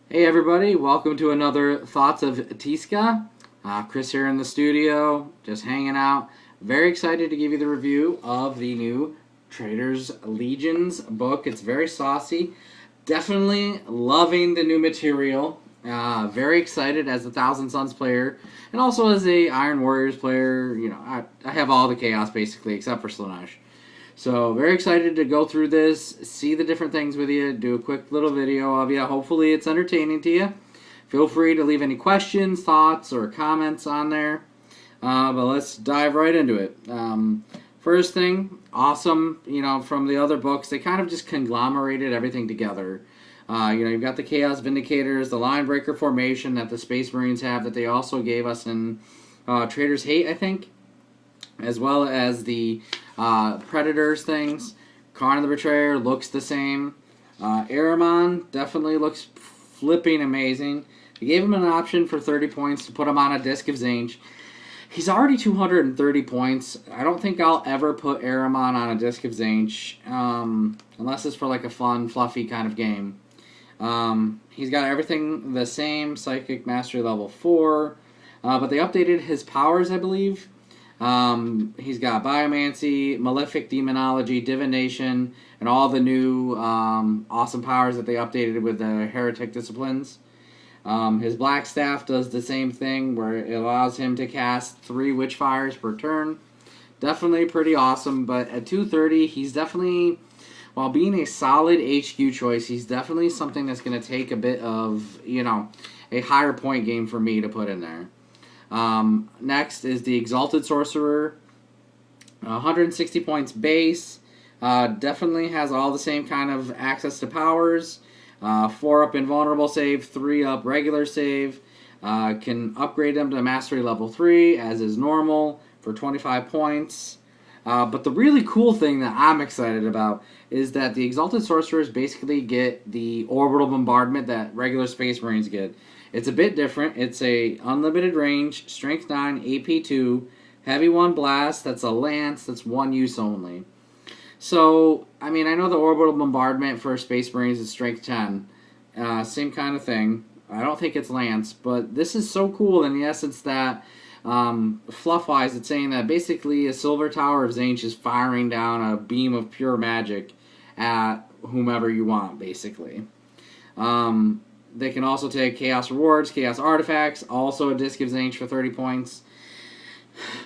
Hey everybody, welcome to another Thoughts of Tiszca. Chris here in the studio, just hanging out. Very excited to give you the review of the new Traitors Legions book. It's very saucy. Definitely loving the new material. Very excited as a Thousand Suns player, and also as a Iron Warriors player. You know, I have all the chaos basically, except for Slanesh. So very excited to go through this, see the different things with you, do a quick little video of you. Hopefully it's entertaining to you. Feel free to leave any questions, thoughts, or comments on there. But let's dive right into it. First thing, awesome, from the other books, they kind of just conglomerated everything together. You've got the Chaos Vindicators, the Line Breaker formation that the Space Marines have that they also gave us in Traitors Hate, I think, as well as the Predators things. Karn the Betrayer looks the same. Ahriman definitely looks flipping amazing. They gave him an option for 30 points to put him on a Disc of Zinc. He's already 230 points. I don't think I'll ever put Ahriman on a Disc of Zinc, unless it's for like a fun, fluffy kind of game. He's got everything the same, Psychic Mastery level 4, but they updated his powers, I believe. He's got Biomancy, Malefic Demonology, Divination, and all the new awesome powers that they updated with the Heretic Disciplines. His Black Staff does the same thing, where it allows him to cast 3 Witchfires per turn. Definitely pretty awesome, but at 230, he's definitely, while being a solid HQ choice, he's definitely something that's going to take a bit of, a higher point game for me to put in there. Next is the Exalted Sorcerer, 160 points base. Definitely has all the same kind of access to powers. 4 up invulnerable save, 3 up regular save. Can upgrade them to Mastery level 3 as is normal for 25 points. But the really cool thing that I'm excited about is that the Exalted Sorcerers basically get the orbital bombardment that regular Space Marines get. It's a bit different. It's a unlimited range, strength 9, AP 2, heavy 1 blast. That's a lance. That's 1 use only. So, I know the orbital bombardment for Space Marines is strength 10. Same kind of thing. I don't think it's lance, but this is so cool in the essence that, fluff-wise, it's saying that basically a Silver Tower of Zinc is firing down a beam of pure magic at whomever you want, basically. They can also take Chaos Rewards, Chaos Artifacts, also a Disc of Zinc for 30 points.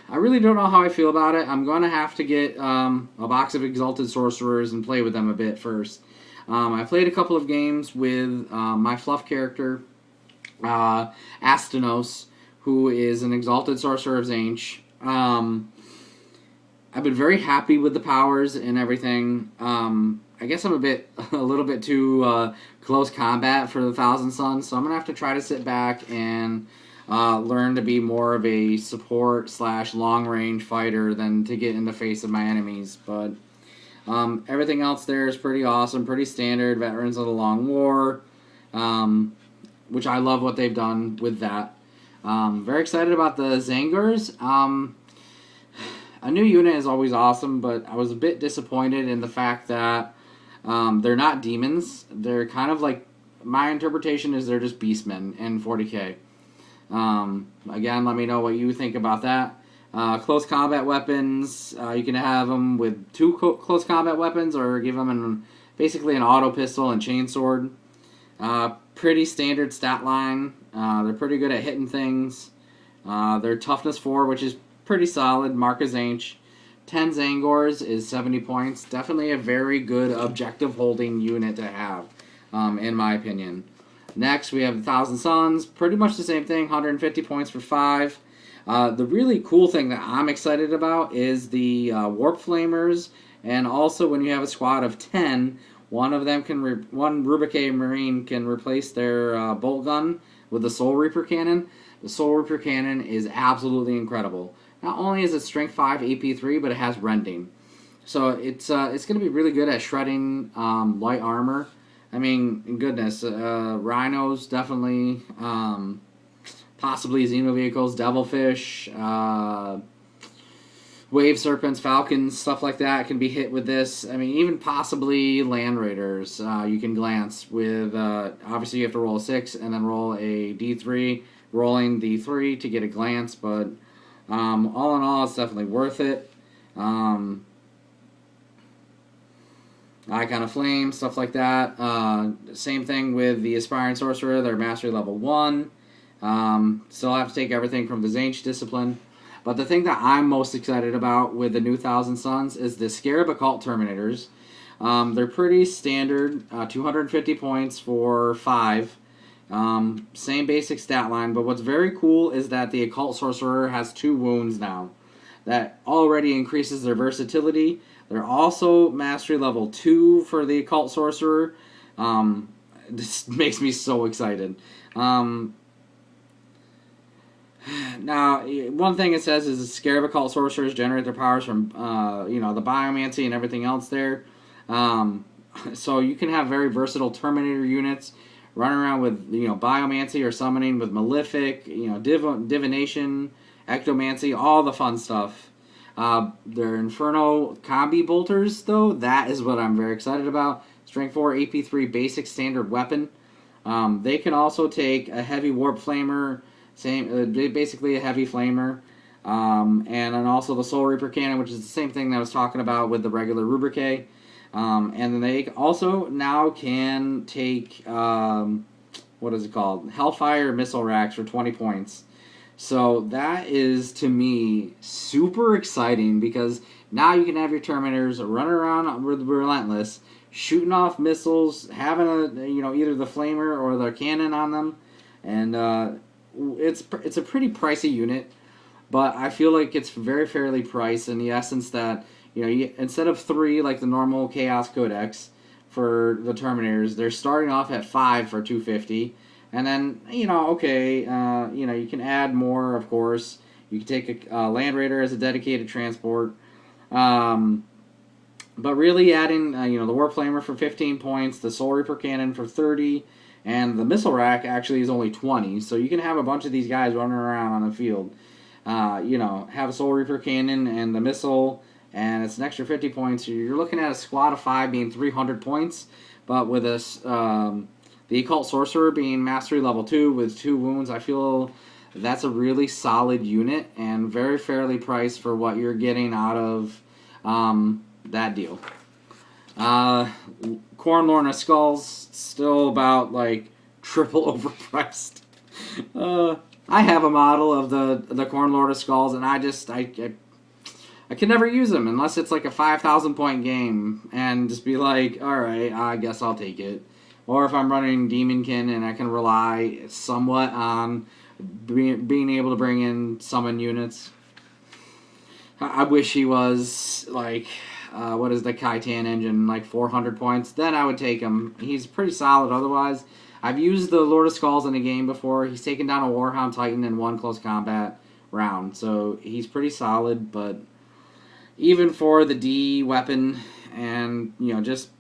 I really don't know how I feel about it. I'm going to have to get a box of Exalted Sorcerers and play with them a bit first. I played a couple of games with my fluff character, Astanos, who is an Exalted Sorcerer of Zinc. I've been very happy with the powers and everything. I guess I'm a little bit too close combat for the Thousand Suns, so I'm going to have to try to sit back and learn to be more of a support / long-range fighter than to get in the face of my enemies. But everything else there is pretty awesome, pretty standard. Veterans of the Long War, which I love what they've done with that. Very excited about the Zangars. A new unit is always awesome, but I was a bit disappointed in the fact that they're not demons. They're kind of like, my interpretation is they're just beastmen in 40k. Again, let me know what you think about that. Close combat weapons, you can have them with 2 close combat weapons, or give them basically an auto pistol and chainsword. Pretty standard stat line. They're pretty good at hitting things. They're toughness 4, which is pretty solid. Mark of Zinc. 10 Zangors is 70 points. Definitely a very good objective holding unit to have, in my opinion. Next, we have the Thousand Suns. Pretty much the same thing. 150 points for 5. The really cool thing that I'm excited about is the Warp Flamers. And also, when you have a squad of 10, one Rubicae Marine can replace their bolt gun with the Soul Reaper Cannon. The Soul Reaper Cannon is absolutely incredible. Not only is it strength 5, AP 3, but it has rending. So it's going to be really good at shredding light armor. Goodness, Rhinos definitely, possibly Xeno Vehicles, Devilfish, Wave Serpents, Falcons, stuff like that can be hit with this. I mean, even possibly Land Raiders. You can glance with, obviously you have to roll a 6 and then roll a D3, rolling the 3 to get a glance, but all in all, it's definitely worth it. Icon of Flame, stuff like that. Same thing with the Aspiring Sorcerer, they're Mastery Level 1. Still have to take everything from the Zinc discipline. But the thing that I'm most excited about with the new Thousand Suns is the Scarab Occult Terminators. They're pretty standard, 250 points for 5. Same basic stat line, but what's very cool is that the Occult Sorcerer has 2 wounds now. That already increases their versatility. They're also Mastery Level 2 for the Occult Sorcerer. This makes me so excited. Now, one thing it says is Scarab Occult Sorcerers generate their powers from, the Biomancy and everything else there. So you can have very versatile Terminator units running around with, Biomancy or summoning with Malefic, Divination, Ectomancy, all the fun stuff. They're Inferno Combi Bolters, though. That is what I'm very excited about. Strength 4, AP 3 basic standard weapon. They can also take a heavy Warp Flamer, basically a heavy flamer, and then also the Soul Reaper cannon, which is the same thing that I was talking about with the regular Rubrique. And then they also now can take what is it called? Hellfire missile racks for 20 points. So that is, to me, super exciting because now you can have your Terminators running around with Relentless, shooting off missiles, having either the flamer or the cannon on them, and it's a pretty pricey unit, but I feel like it's very fairly priced in the essence that instead of 3 like the normal Chaos Codex for the Terminators, they're starting off at 5 for 250, and then you can add more. Of course, you can take a Land Raider as a dedicated transport, but really adding the Warp Flamer for 15 points, the Soul Reaper cannon for 30. And the missile rack actually is only 20, so you can have a bunch of these guys running around on the field. Have a Soul Reaper cannon and the missile, and it's an extra 50 points. You're looking at a squad of 5 being 300 points, but with this, the Occult Sorcerer being Mastery Level 2 with 2 wounds, I feel that's a really solid unit and very fairly priced for what you're getting out of that deal. Corn Lorna Skulls, still about triple overpriced. I have a model of the Corn Lorna Skulls, and I can never use them unless it's like a 5,000 point game, and just be like, all right, I guess I'll take it. Or if I'm running Demonkin and I can rely somewhat on being able to bring in summon units. I wish he was what is the Kaitan engine, 400 points, then I would take him. He's pretty solid otherwise. I've used the Lord of Skulls in a game before. He's taken down a Warhound Titan in 1 close combat round, so he's pretty solid, but even for the D weapon and, just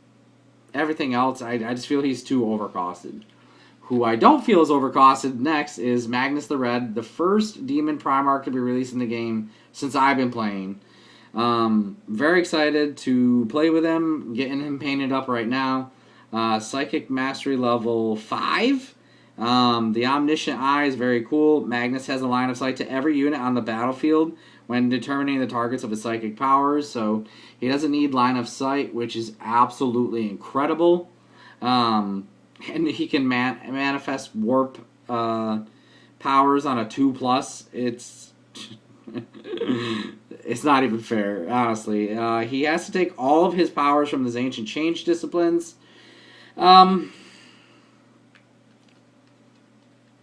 everything else, I just feel he's too overcosted. Who I don't feel is overcosted next is Magnus the Red, the first Demon Primarch to be released in the game since I've been playing. Very excited to play with him, getting him painted up right now. Psychic Mastery Level 5. The Omniscient Eye is very cool. Magnus has a line of sight to every unit on the battlefield when determining the targets of his psychic powers, so he doesn't need line of sight, which is absolutely incredible. And he can manifest warp powers on a 2+. It's not even fair, honestly. He has to take all of his powers from his Ancient Change disciplines. I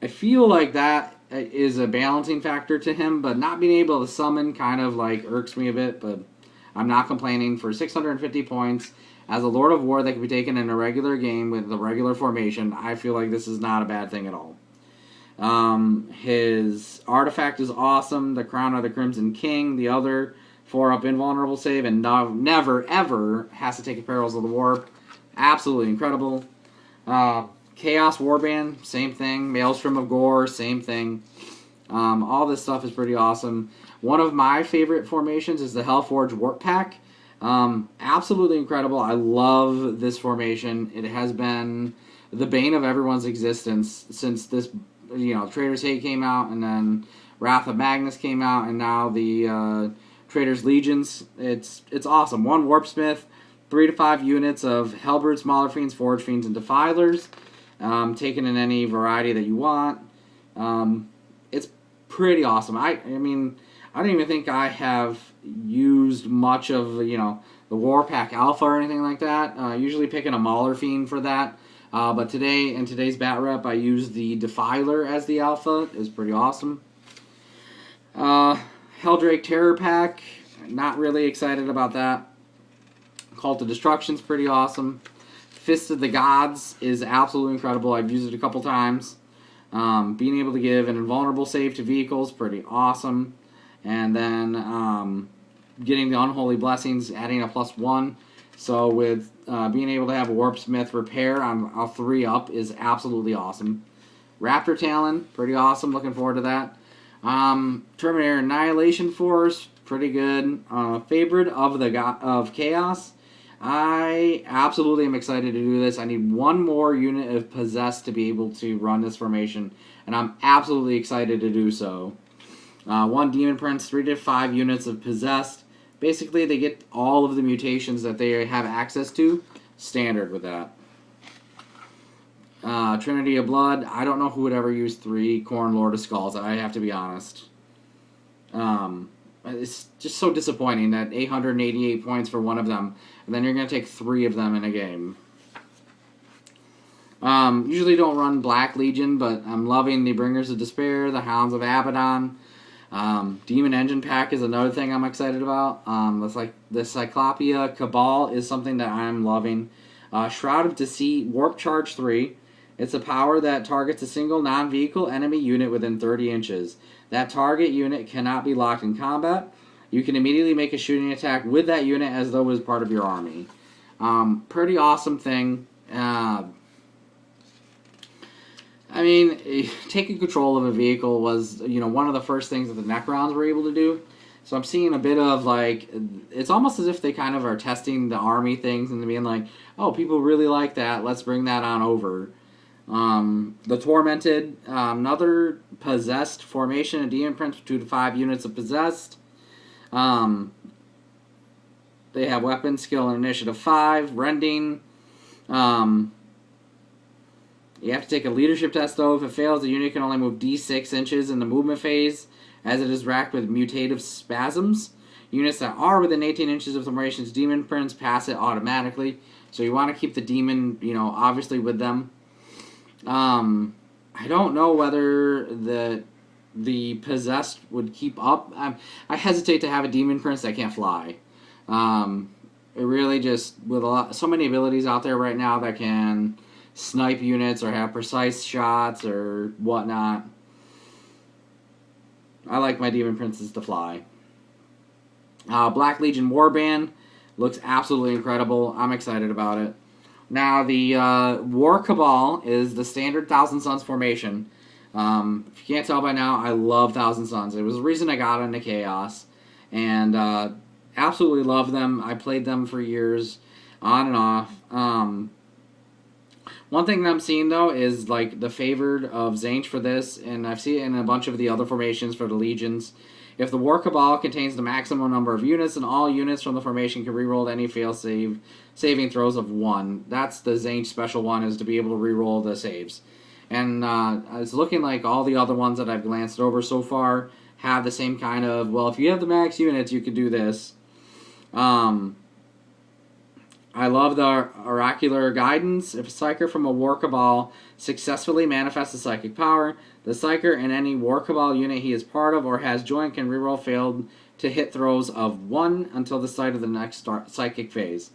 feel like that is a balancing factor to him, but not being able to summon kind of irks me a bit, but I'm not complaining. For 650 points, as a Lord of War that can be taken in a regular game with the regular formation, I feel like this is not a bad thing at all. His artifact is awesome. The Crown of the Crimson King, the other 4-up invulnerable save, and never, ever has to take a Perils of the Warp. Absolutely incredible. Chaos Warband, same thing. Maelstrom of Gore, same thing. All this stuff is pretty awesome. One of my favorite formations is the Hellforge Warp Pack. Absolutely incredible. I love this formation. It has been the bane of everyone's existence since this, Traitors Hate came out, and then Wrath of Magnus came out, and now the Traitors Legions. It's awesome. 1 Warpsmith, 3 to 5 units of Hellbrutes, Mauler Fiends, Forge Fiends, and Defilers, taken in any variety that you want. It's pretty awesome. I mean, I don't even think I have used much of, the Warpack Alpha or anything like that. Usually picking a Mauler Fiend for that. But today, in today's Bat Rep, I used the Defiler as the Alpha. It was pretty awesome. Helldrake Terror Pack. Not really excited about that. Cult of Destruction's pretty awesome. Fist of the Gods is absolutely incredible. I've used it a couple times. Being able to give an invulnerable save to vehicles, pretty awesome. And then getting the Unholy Blessings, adding a +1. So with being able to have a Warpsmith repair on a 3-up is absolutely awesome. Raptor Talon, pretty awesome. Looking forward to that. Terminator Annihilation Force, pretty good. Favorite of Chaos. I absolutely am excited to do this. I need 1 more unit of Possessed to be able to run this formation, and I'm absolutely excited to do so. 1 Demon Prince, 3 to 5 units of Possessed. Basically, they get all of the mutations that they have access to, standard with that. Trinity of Blood, I don't know who would ever use 3 Khorne Lord of Skulls, I have to be honest. It's just so disappointing that 888 points for 1 of them, and then you're going to take 3 of them in a game. Usually don't run Black Legion, but I'm loving the Bringers of Despair, the Hounds of Abaddon. Demon Engine Pack is another thing I'm excited about. The Cyclopia Cabal is something that I'm loving. Shroud of Deceit, Warp Charge 3. It's a power that targets a single non-vehicle enemy unit within 30 inches. That target unit cannot be locked in combat. You can immediately make a shooting attack with that unit as though it was part of your army. Pretty awesome thing. I mean, taking control of a vehicle was, one of the first things that the Necrons were able to do. So I'm seeing a bit of, it's almost as if they kind of are testing the army things and being like, oh, people really like that, let's bring that on over. The Tormented, another Possessed formation, a Demon Prince with 2 to 5 units of Possessed. They have Weapon, Skill, and Initiative 5, Rending. You have to take a leadership test, though. If it fails, the unit can only move D6 inches in the movement phase, as it is racked with mutative spasms. Units that are within 18 inches of the formation's Demon Prince pass it automatically. So you want to keep the Demon, obviously with them. I don't know whether the Possessed would keep up. I hesitate to have a Demon Prince that can't fly. It really just, with so many abilities out there right now that can snipe units or have precise shots or whatnot. I like my Demon Princes to fly. Black Legion Warband looks absolutely incredible. I'm excited about it. Now, the War Cabal is the standard Thousand Suns formation. If you can't tell by now, I love Thousand Suns. It was the reason I got into Chaos. And absolutely love them. I played them for years, on and off. One thing that I'm seeing, though, is the favored of Zinc for this, and I've seen it in a bunch of the other formations for the Legions. If the War Cabal contains the maximum number of units, then all units from the formation can reroll any saving throws of 1. That's the Zinc special one, is to be able to reroll the saves. And it's looking like all the other ones that I've glanced over so far have the same kind of, well, if you have the max units, you can do this. I love the Oracular Guidance. If a Psyker from a War Cabal successfully manifests a psychic power, the Psyker and any War Cabal unit he is part of or has joined can reroll failed to hit throws of 1 until the start of the next psychic phase.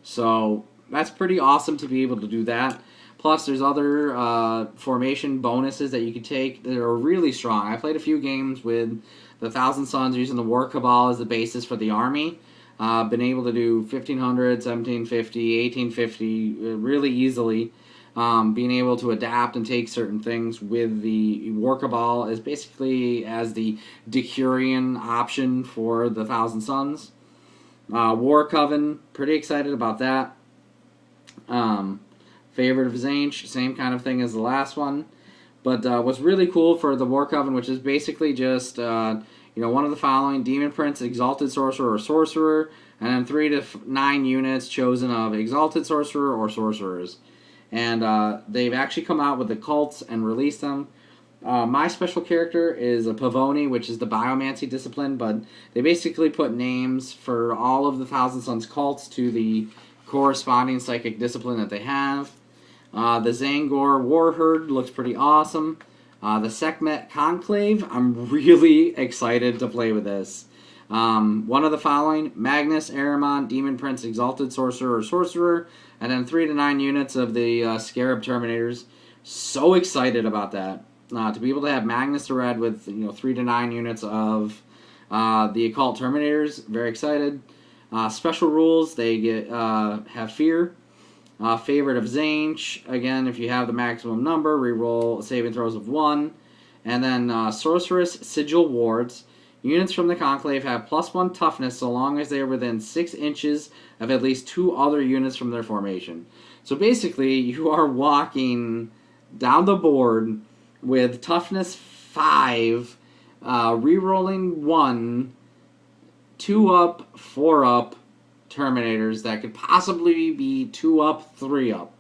So that's pretty awesome to be able to do that. Plus, there's other formation bonuses that you can take that are really strong. I played a few games with the Thousand Suns using the War Cabal as the basis for the army. Been able to do 1500, 1750, 1850 really easily. being able to adapt and take certain things with the War Cabal is basically as the Decurion option for the Thousand Suns. War Coven, pretty excited about that. Favorite of Zinc, same kind of thing as the last one. But what's really cool for the War Coven, which is basically just one of the following: Demon Prince, Exalted Sorcerer or Sorcerer, and then 3 to 9 units chosen of Exalted Sorcerer or Sorcerers. And they've actually come out with the cults and released them. My special character is a Pavoni, which is the Biomancy discipline, but they basically put names for all of the Thousand Suns cults to the corresponding psychic discipline that they have. The Zangor Warherd looks pretty awesome. The Sekhmet Conclave, I'm really excited to play with this. One of the following: Magnus, Aramon, Demon Prince, Exalted Sorcerer or Sorcerer, and then 3 to 9 units of the Scarab Terminators. So excited about that. To be able to have Magnus the Red with 3 to 9 units of the Occult Terminators, very excited. Special rules, they get have Fear. Favorite of Zinc, again, if you have the maximum number, reroll saving throws of 1. And then Sorceress Sigil Wards. Units from the Conclave have +1 toughness so long as they are within 6 inches of at least 2 other units from their formation. So basically, you are walking down the board with toughness 5, rerolling 1, 2 up, 4 up Terminators that could possibly be 2 up, 3 up.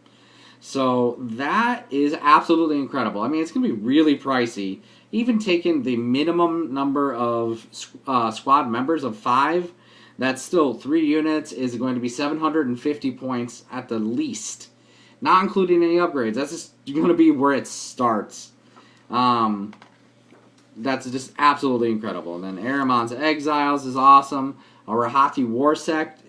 So that is absolutely incredible. I mean, it's going to be really pricey. Even taking the minimum number of squad members of 5, that's still 3 units, is going to be 750 points at the least. Not including any upgrades. That's just going to be where it starts. That's just absolutely incredible. And then Aramon's Exiles is awesome. A Rahati War Sect,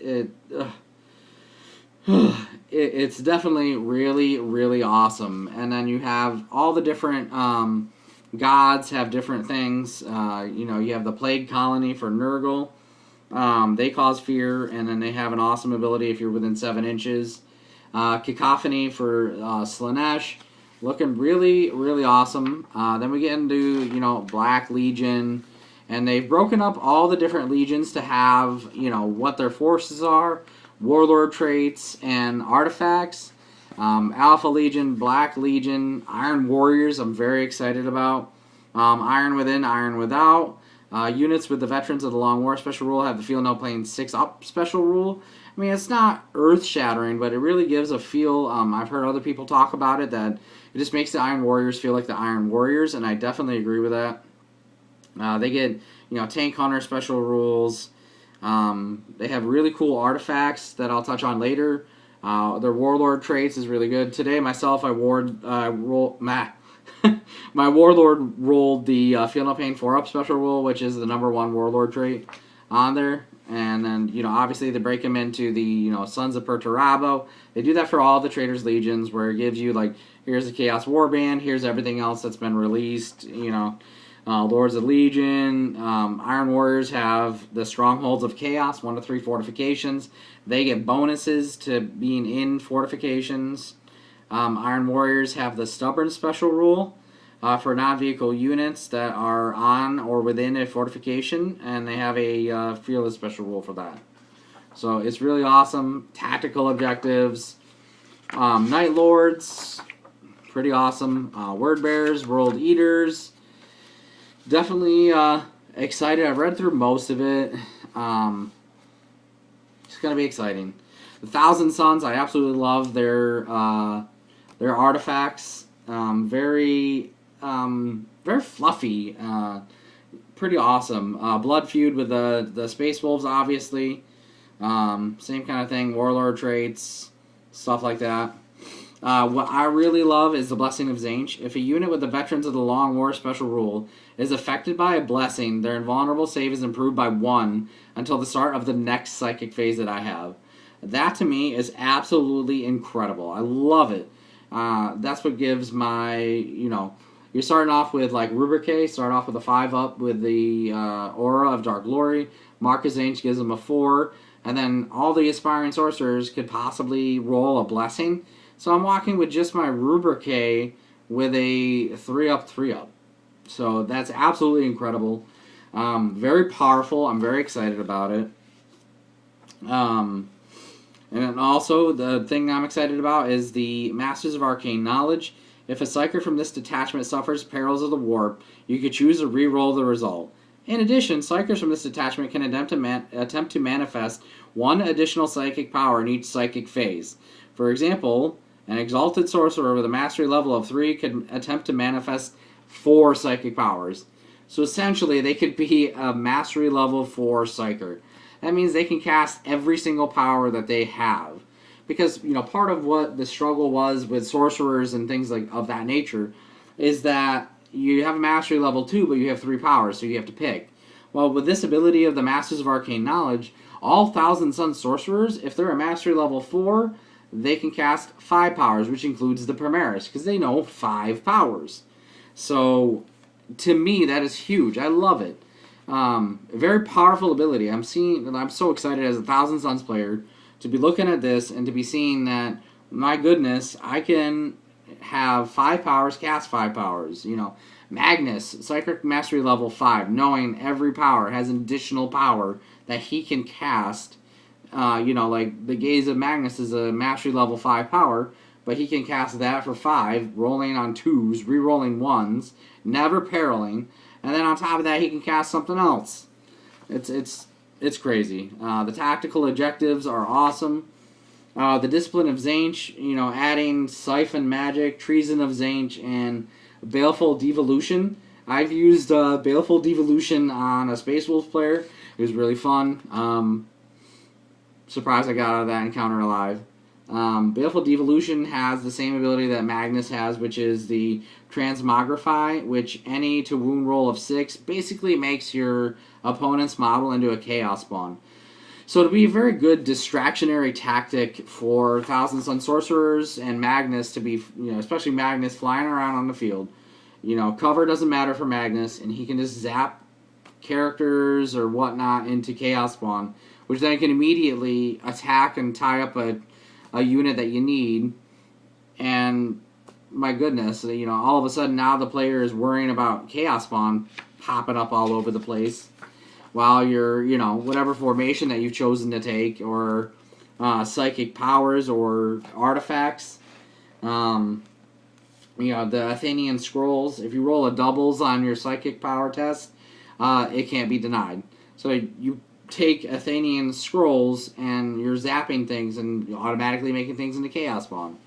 it's definitely really, really awesome. And then you have all the different gods have different things. You have the Plague Colony for Nurgle. They cause fear, and then they have an awesome ability if you're within 7 inches. Cacophony for Slanesh, looking really, really awesome. Then we get into, Black Legion. And they've broken up all the different legions to have, what their forces are, warlord traits, and artifacts. Alpha Legion, Black Legion, Iron Warriors, I'm very excited about. Iron Within, Iron Without. Units with the Veterans of the Long War special rule have the Feel No Pain 6 up special rule. I mean, it's not earth-shattering, but it really gives a feel. I've heard other people talk about it, that it just makes the Iron Warriors feel like the Iron Warriors, and I definitely agree with that. They get, Tank Hunter special rules. They have really cool artifacts that I'll touch on later. Their Warlord traits is really good. Today, myself, my Warlord rolled the Feel No Pain 4-up special rule, which is the #1 Warlord trait on there. And then, obviously they break them into the, Sons of Perturabo. They do that for all the Traitors Legions, where it gives you, here's the Chaos Warband, here's everything else that's been released, Lords of Legion. Iron Warriors have the Strongholds of Chaos, 1 to 3 fortifications. They get bonuses to being in fortifications. Iron Warriors have the Stubborn special rule for non-vehicle units that are on or within a fortification, and they have a Fearless special rule for that. So it's really awesome. Tactical objectives. Night Lords, pretty awesome. Word Bearers, World Eaters. Definitely excited. I've read through most of it. It's going to be exciting. The Thousand Suns, I absolutely love their artifacts. Very fluffy. Pretty awesome. Blood Feud with the Space Wolves, obviously. Same kind of thing. Warlord traits, stuff like that. What I really love is the Blessing of Zinc. If a unit with the Veterans of the Long War special rule is affected by a blessing, their invulnerable save is improved by 1 until the start of the next psychic phase that I have. That, to me, is absolutely incredible. I love it. That's what gives my, you're starting off with, Rubrique, start off with a 5-up with the Aura of Dark Glory. Marcus Zinc gives them a 4. And then all the aspiring sorcerers could possibly roll a blessing. So I'm walking with just my Rubrique with a 3-up, 3-up. So that's absolutely incredible. Very powerful. I'm very excited about it. And then also, the thing I'm excited about is the Masters of Arcane Knowledge. If a Psyker from this detachment suffers perils of the warp, you could choose to re-roll the result. In addition, Psykers from this detachment can attempt to manifest one additional psychic power in each psychic phase. For example, an Exalted Sorcerer with a mastery level of 3 could attempt to manifest 4 psychic powers. So essentially, they could be a mastery level 4 Psyker. That means they can cast every single power that they have. Because, part of what the struggle was with sorcerers and things like of that nature is that you have a mastery level 2, but you have 3 powers, so you have to pick. Well, with this ability of the Masters of Arcane Knowledge, all Thousand Sun sorcerers, if they're a mastery level 4, they can cast 5 powers, which includes the Primaris, because they know 5 powers. So, to me, that is huge. I love it. A very powerful ability. I'm so excited as a Thousand Suns player to be looking at this and to be seeing that, my goodness, I can have 5 powers, cast 5 powers. Magnus, Psychic Mastery level 5, knowing every power has an additional power that he can cast. Like the Gaze of Magnus is a Mastery level 5 power, but he can cast that for 5, rolling on 2s, re-rolling 1s, never periling, and then on top of that he can cast something else. It's crazy. The tactical objectives are awesome. The Discipline of Zinc, adding Siphon Magic, Treason of Zinc, and Baleful Devolution. I've used Baleful Devolution on a Space Wolves player. It was really fun. Surprised I got out of that encounter alive. Baleful Devolution has the same ability that Magnus has, which is the Transmogrify, which any to wound roll of 6 basically makes your opponent's model into a Chaos Spawn. So it'll be a very good distractionary tactic for Thousand Sun Sorcerers and Magnus to be, especially Magnus flying around on the field. Cover doesn't matter for Magnus, and he can just zap characters or whatnot into Chaos Spawn, which then can immediately attack and tie up a unit that you need. And my goodness, all of a sudden now the player is worrying about Chaos Spawn popping up all over the place while you're, whatever formation that you've chosen to take, or psychic powers or artifacts. The Athenian Scrolls, if you roll a doubles on your psychic power test, it can't be denied. So you take Athenian Scrolls and you're zapping things and automatically making things into Chaos Spawn.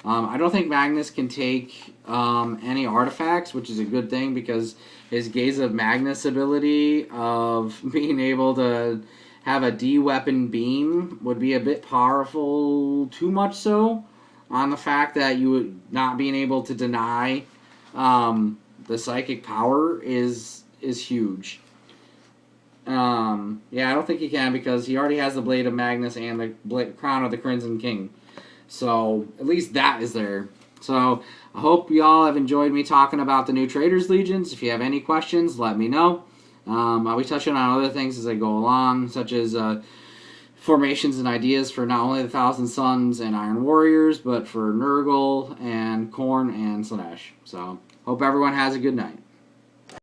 I don't think Magnus can take any artifacts, which is a good thing because his Gaze of Magnus ability of being able to have a D-weapon beam would be a bit powerful, too much so, on the fact that you would not being able to deny the psychic power is huge. I don't think he can because he already has the Blade of Magnus and the Crown of the Crimson King. So, at least that is there. So, I hope y'all have enjoyed me talking about the new Traitors Legions. If you have any questions, let me know. I'll be touching on other things as I go along, such as formations and ideas for not only the Thousand Suns and Iron Warriors, but for Nurgle and Khorne and Slaanesh. So, hope everyone has a good night.